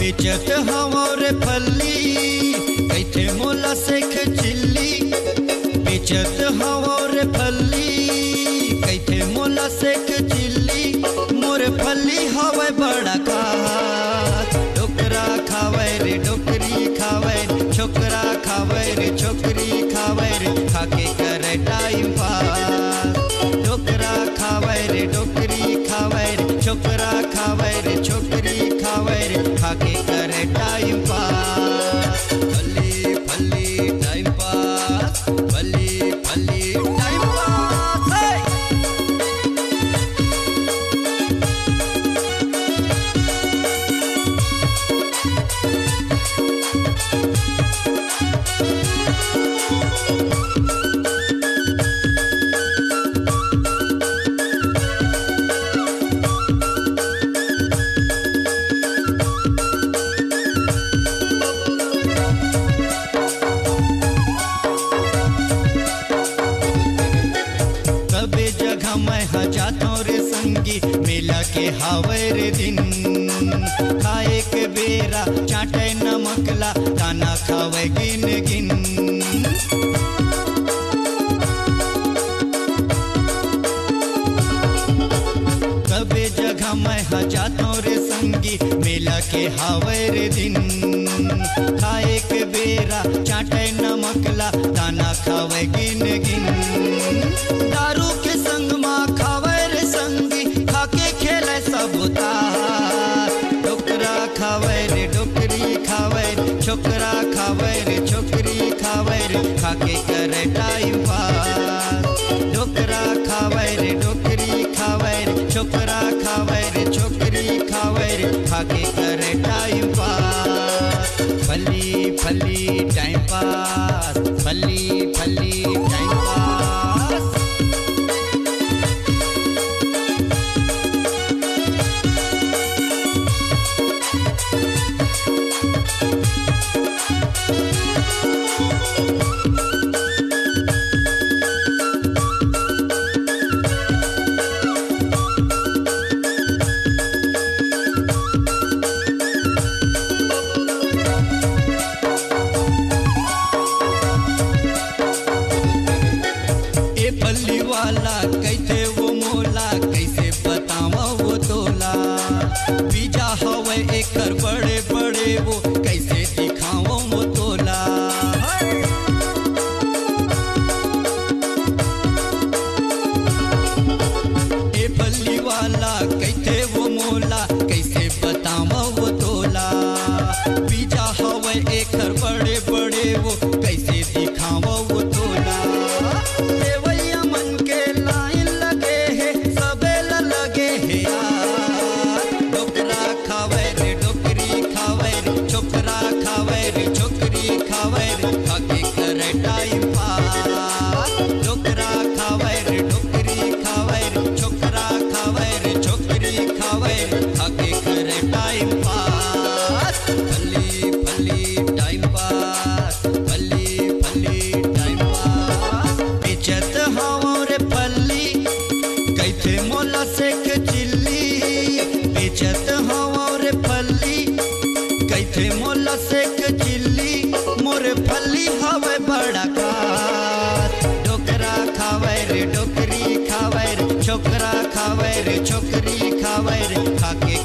बेचत हवा रे फल्ली कैथे मोला सेख चिल्ली। बेचत हवा रे फल्ली कैथे मोला सेख चिल्ली। मोर फल्ली हवे बड़ा खास डोकरा खावे रे डोकरी खावे छोकरा खावे रे छोकरी खावे रे खाके करे टाइम पास। डोकरा खावे रे डोकरी खावे रे छोकरा खावे रे छोकरी खावे रे खाके करे टाइम पास। फल्ली फल्ली टाइम पास फल्ली फल्ली टाइम पास है। सबे जगह मैं जाता रे संगी मेला के हावे रे दिन। खाए के बेरा चाटे नमकला दाना खावे गिन गिन। सबे जगह मैं जाता रे संगी मेला के हावे रे दिन। खाए के बेरा चाटे नमकला दाना खावे गिन गिन। दारू के संग माँ खावे रे संगी खाके खेले सब तार। डोकरा खावे रे डोकरी खावे छोकरा खावे रे छोकरी खावे रे खाके करे टाइम पास। डोकरा खावे रे डोकरी खावे रे छोकरा खावे रे छोकरी खावे रे खाके करे टाइम पास। फल्ली फल्ली टाइम पास फल्ली फल्ली टाइम पास। फल्ली वाला कैसे वो मोला कैसे बतावा वो तोला। बीजा हवे एकर बड़े बड़े वो कैसे दिखावा वो तोला। ए फल्ली वाला कैसे वो मोला कैसे बतावा वो तोला। बीजा हवे एकर बड़े बड़े वो कैसे दिखावा वो तोला। खावे रे डोकरी खावे रे छोकरा खावे रे छोकरी खावे रे खाके करे टाइम पास। डोकरा खावे रे डोकरी खावे रे छोकरा खावे रे छोकरी खावे रे खाके करे टाइम पास। फल्ली फल्ली टाइम पास फल्ली फल्ली टाइम पास। बेचत हवा रे फल्ली कैथे मोला सेख चिल्ली। बेचत हवा रे फल्ली कैथे मोला सेख चिल्ली। मोर फल्ली हवे बड़ा खास डोकरा खावे रे डोकरी खावे रे छोकरा खावे रे छोकरी खावे रे खाके